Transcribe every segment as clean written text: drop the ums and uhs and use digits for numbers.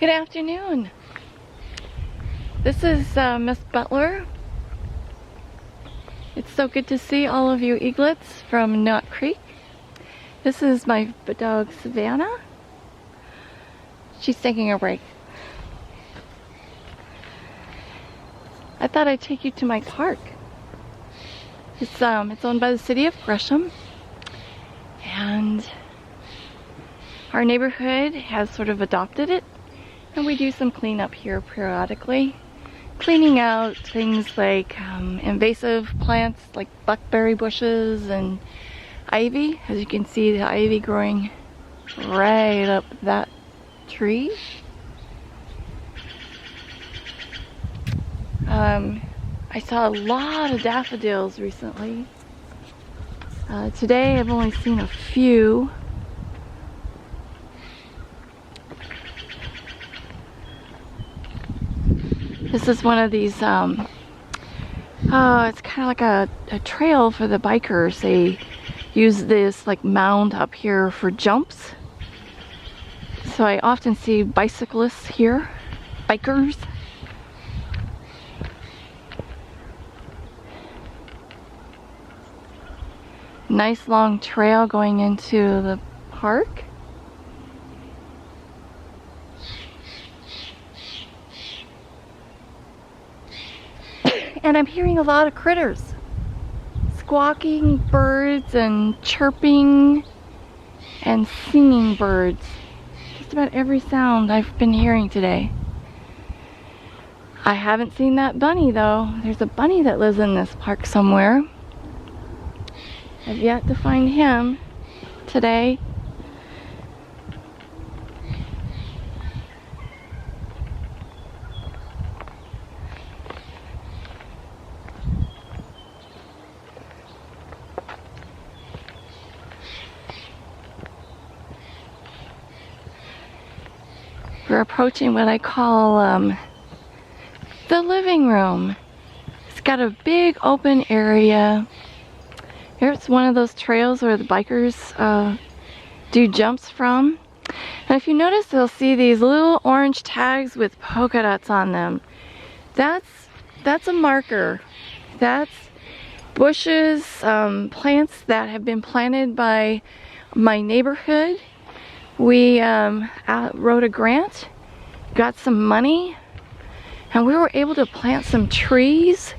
Good afternoon. This is Miss Butler. It's so good to see all of you eaglets from Knot Creek. This is my dog Savannah. She's taking a break. I thought I'd take you to my park. It's owned by the city of Gresham, and our neighborhood has sort of adopted it, and we do some cleanup here periodically, cleaning out things like invasive plants like buckberry bushes and ivy. As you can see, the ivy growing right up that tree. I saw a lot of daffodils recently. Today I've only seen a few. This is one of these, it's kind of like a trail for the bikers. They use this like mound up here for jumps. So I often see bicyclists here, bikers. Nice long trail going into the park. And I'm hearing a lot of critters. Squawking birds and chirping and singing birds. Just about every sound I've been hearing today. I haven't seen that bunny though. There's a bunny that lives in this park somewhere. I've yet to find him today. We're approaching what I call the living room. It's got a big open area. Here's one of those trails where the bikers do jumps from. And if you notice, they'll see these little orange tags with polka dots on them. That's a marker. That's bushes, plants that have been planted by my neighborhood. We wrote a grant, got some money, and we were able to plant some trees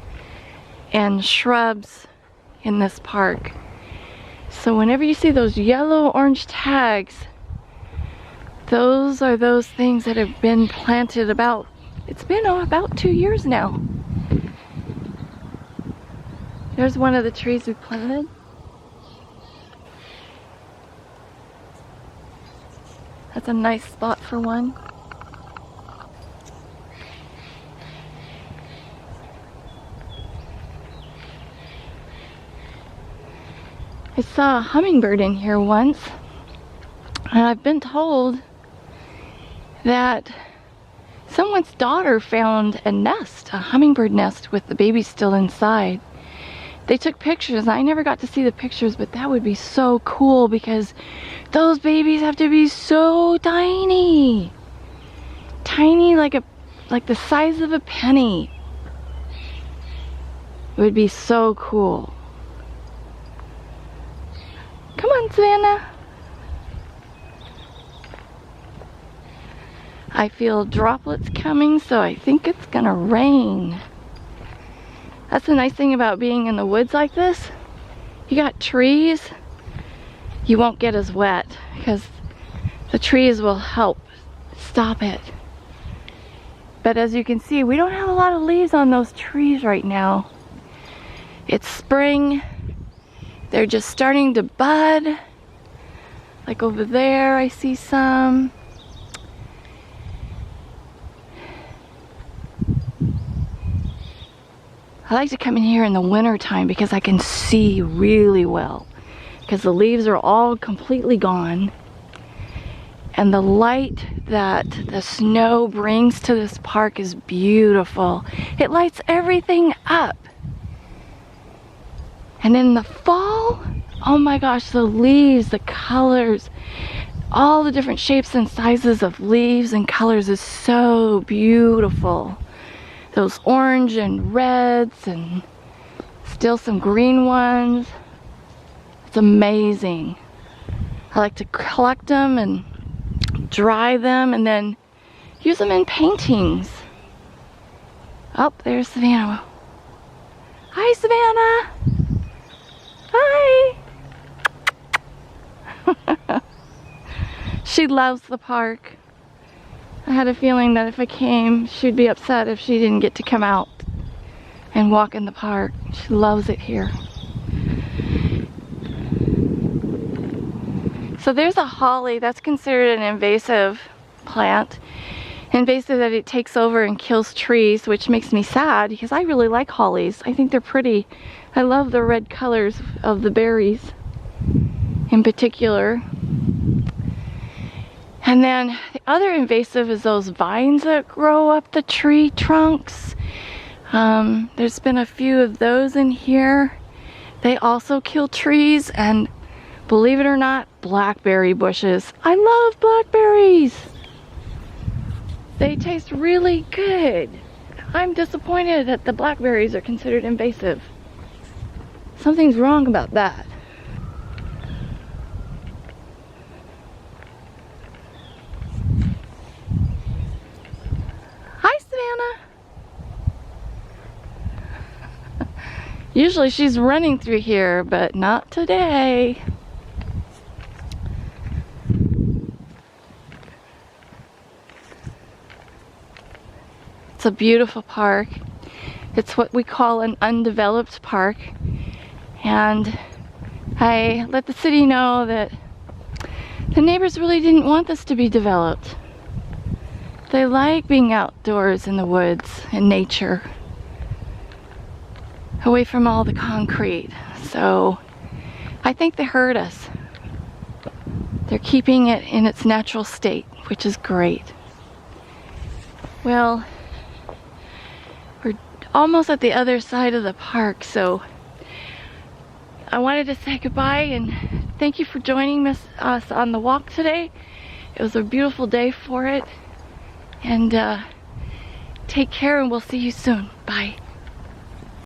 and shrubs in this park. So whenever you see those yellow orange tags, those are those things that have been planted it's been about 2 years now. There's one of the trees we planted. That's a nice spot for one. I saw a hummingbird in here once, and I've been told that someone's daughter found a nest, a hummingbird nest with the baby still inside. They took pictures. I never got to see the pictures, but that would be so cool because those babies have to be so tiny. Tiny, like the size of a penny. It would be so cool. Come on, Savannah. I feel droplets coming, so I think it's gonna rain. That's the nice thing about being in the woods like this. You got trees, you won't get as wet because the trees will help stop it. But as you can see, we don't have a lot of leaves on those trees right now. It's spring. They're just starting to bud. Like over there, I see some. I like to come in here in the winter time because I can see really well. Because the leaves are all completely gone. And the light that the snow brings to this park is beautiful. It lights everything up. And in the fall, oh my gosh, the leaves, the colors, all the different shapes and sizes of leaves and colors is so beautiful. Those orange and reds and still some green ones. It's amazing. I like to collect them and dry them and then use them in paintings. Oh, there's Savannah. Hi, Savannah. Hi. She loves the park. I had a feeling that if I came, she'd be upset if she didn't get to come out and walk in the park. She loves it here. So there's a holly. That's considered an invasive plant. Invasive that it takes over and kills trees, which makes me sad because I really like hollies. I think they're pretty. I love the red colors of the berries in particular. And then the other invasive is those vines that grow up the tree trunks. There's been a few of those in here. They also kill trees, and believe it or not, blackberry bushes. I love blackberries. They taste really good. I'm disappointed that the blackberries are considered invasive. Something's wrong about that. Hi, Savannah. Usually she's running through here, but not today. It's a beautiful park. It's what we call an undeveloped park. And I let the city know that the neighbors really didn't want this to be developed. They like being outdoors in the woods and nature, away from all the concrete. So I think they heard us. They're keeping it in its natural state, which is great. Well, we're almost at the other side of the park, so I wanted to say goodbye and thank you for joining us on the walk today. It was a beautiful day for it. And take care, and we'll see you soon. Bye.